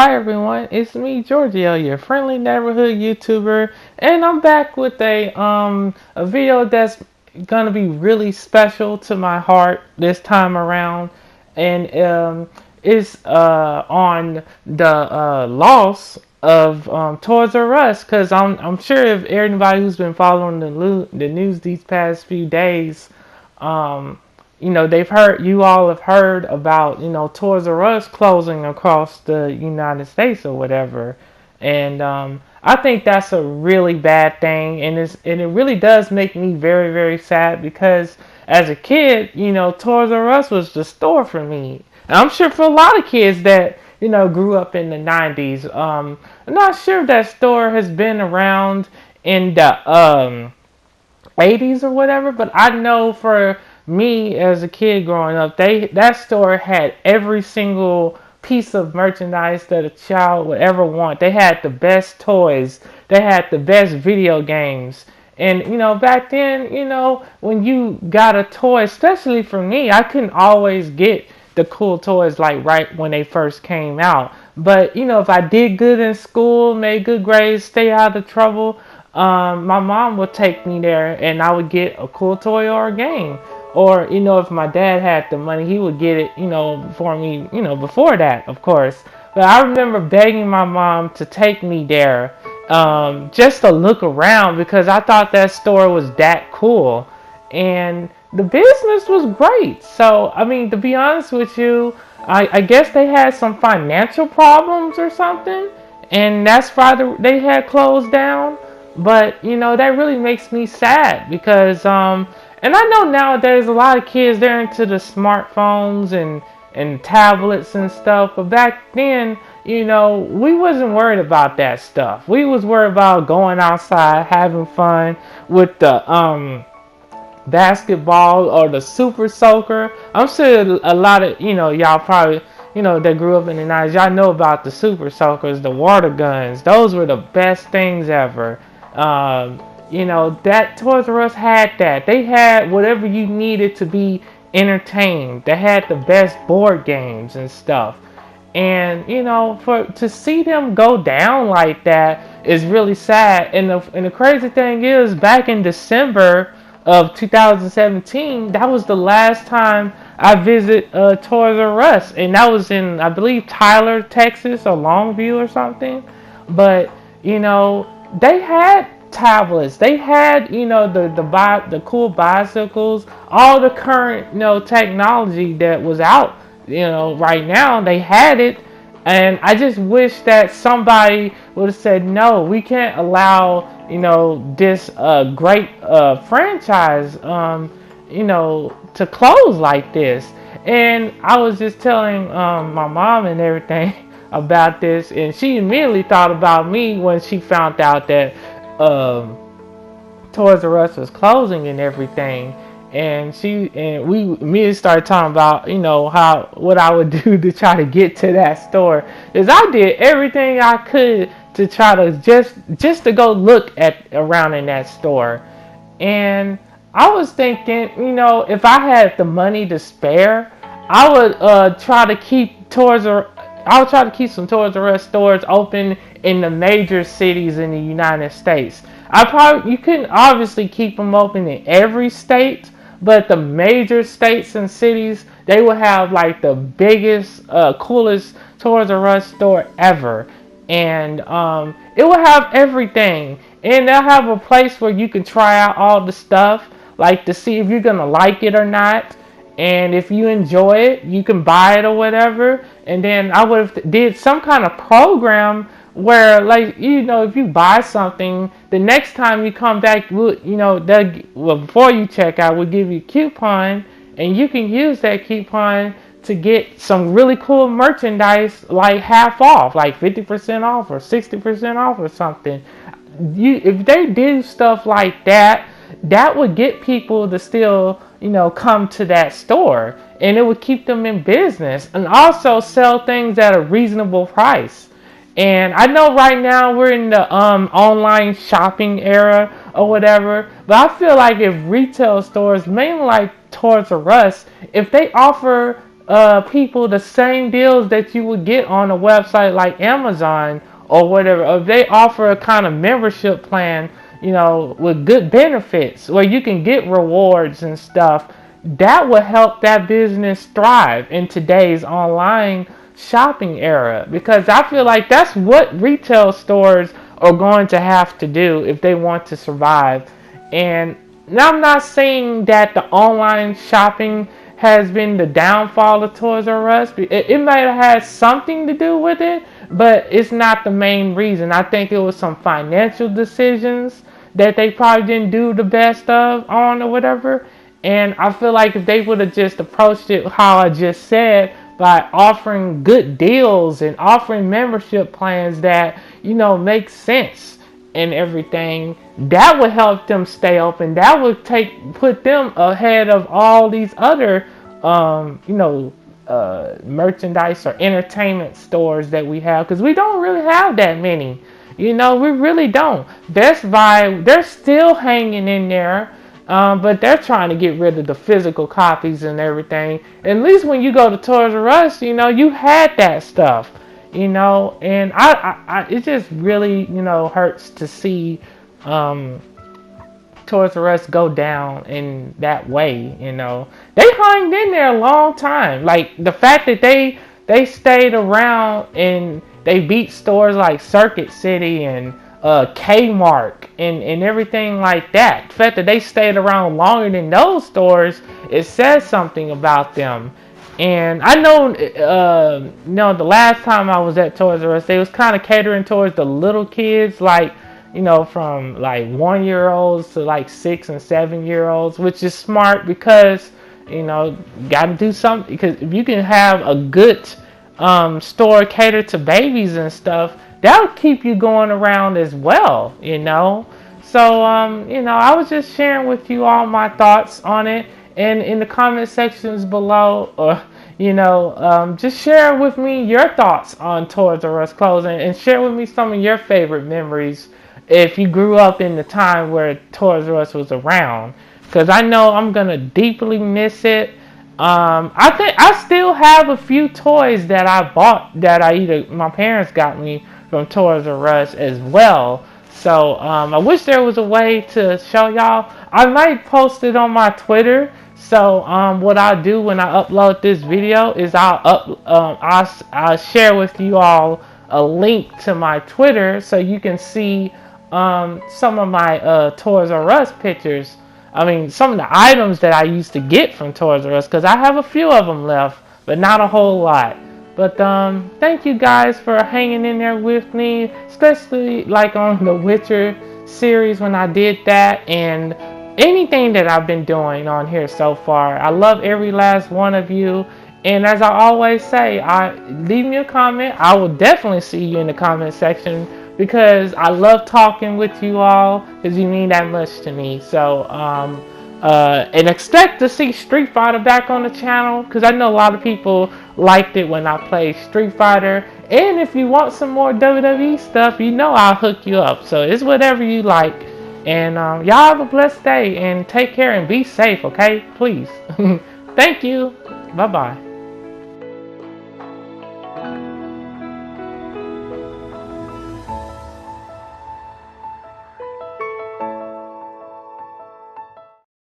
Hi everyone, it's me Georgio, your friendly neighborhood YouTuber, and I'm back with a video that's gonna be really special to my heart this time around, and it's on the loss of Toys R Us, because I'm sure if everybody who's been following the news these past few days, um, they've heard, you all have heard about, Toys R Us closing across the United States or whatever. And I think that's a really bad thing. And it really does make me very, very sad because as a kid, Toys R Us was the store for me. And I'm sure for a lot of kids that, grew up in the 90s. I'm not sure if that store has been around in the 80s or whatever, but I know for me as a kid growing up, that store had every single piece of merchandise that a child would ever want. They had the best toys, they had the best video games. And back then, when you got a toy, especially for me, I couldn't always get the cool toys like right when they first came out. But if I did good in school, made good grades, stay out of trouble, my mom would take me there and I would get a cool toy or a game. Or, if my dad had the money, he would get it, for me, before that, of course. But I remember begging my mom to take me there, just to look around because I thought that store was that cool. And the business was great. So, I mean, to be honest with you, I guess they had some financial problems or something. And that's why they had closed down. But that really makes me sad because and I know nowadays a lot of kids they're into the smartphones and tablets and stuff, but back then, we wasn't worried about that stuff. We was worried about going outside, having fun with the basketball or the super soaker. I'm sure a lot of y'all probably that grew up in the 90s, y'all know about the super soakers, the water guns. Those were the best things ever. That Toys R Us had that. They had whatever you needed to be entertained. They had the best board games and stuff. And for to see them go down like that is really sad. And the crazy thing is, back in December of 2017, that was the last time I visit Toys R Us, and that was in, I believe, Tyler, Texas, or Longview or something. But they had tablets, they had the cool bicycles, all the current technology that was out right now. They had it, and I just wish that somebody would have said, no, we can't allow this great franchise to close like this. And I was just telling my mom and everything about this, and she immediately thought about me when she found out that Toys R Us was closing and everything. And we immediately started talking about what I would do to try to get to that store. Is I did everything I could to try to just to go look at around in that store. And I was thinking, if I had the money to spare, I would try to keep I would try to keep some Toys R Us stores open in the major cities in the United States. You couldn't obviously keep them open in every state, but the major states and cities, they would have like the biggest, coolest Toys R Us store ever. And it will have everything. And they'll have a place where you can try out all the stuff, like to see if you're going to like it or not. And if you enjoy it, you can buy it or whatever. And then I would have did some kind of program where, like, if you buy something, the next time you come back, before you check out, we'll give you a coupon, and you can use that coupon to get some really cool merchandise, like half off, like 50% off or 60% off or something. If they do stuff like that, that would get people to still, come to that store, and it would keep them in business, and also sell things at a reasonable price. And I know right now we're in the online shopping era or whatever, but I feel like if retail stores, mainly like Toys R Us, if they offer people the same deals that you would get on a website like Amazon or whatever. Or if they offer a kind of membership plan, with good benefits where you can get rewards and stuff, that would help that business thrive in today's online shopping era, because I feel like that's what retail stores are going to have to do if they want to survive. And now I'm not saying that the online shopping has been the downfall of Toys R Us. It might have had something to do with it, but it's not the main reason. I think it was some financial decisions that they probably didn't do the best of on or whatever. And I feel like if they would have just approached it how I just said, by offering good deals and offering membership plans that, make sense and everything, that would help them stay open. That would put them ahead of all these other, merchandise or entertainment stores that we have, because we don't really have that many. We really don't. Best Buy, they're still hanging in there. But they're trying to get rid of the physical copies and everything. At least when you go to Toys R Us, you had that stuff, and it just really, hurts to see Toys R Us go down in that way. They hung in there a long time. Like the fact that they stayed around and they beat stores like Circuit City and Kmart and everything like that. The fact that they stayed around longer than those stores, it says something about them. And I know, the last time I was at Toys R Us, they was kind of catering towards the little kids, like, from like 1-year-olds to like 6 and 7-year-olds, which is smart because, you got to do something. Because if you can have a good store catered to babies and stuff, that'll keep you going around as well, So, I was just sharing with you all my thoughts on it. And in the comment sections below, or, just share with me your thoughts on Toys R Us closing, and share with me some of your favorite memories if you grew up in the time where Toys R Us was around. Because I know I'm going to deeply miss it. I think I still have a few toys that I bought that my parents got me from Toys R Us as well. So I wish there was a way to show y'all. I might post it on my Twitter. So what I'll do when I upload this video is I'll share with you all a link to my Twitter so you can see some of my Toys R Us pictures. I mean, some of the items that I used to get from Toys R Us, because I have a few of them left, but not a whole lot. But thank you guys for hanging in there with me, especially like on the Witcher series when I did that, and anything that I've been doing on here so far. I love every last one of you. And as I always say, leave me a comment. I will definitely see you in the comment section, because I love talking with you all, because you mean that much to me. So, and expect to see Street Fighter back on the channel, because I know a lot of people liked it when I played Street Fighter. And if you want some more WWE stuff, I'll hook you up. So it's whatever you like. And y'all have a blessed day, and take care and be safe, okay? Please. Thank you. Bye-bye.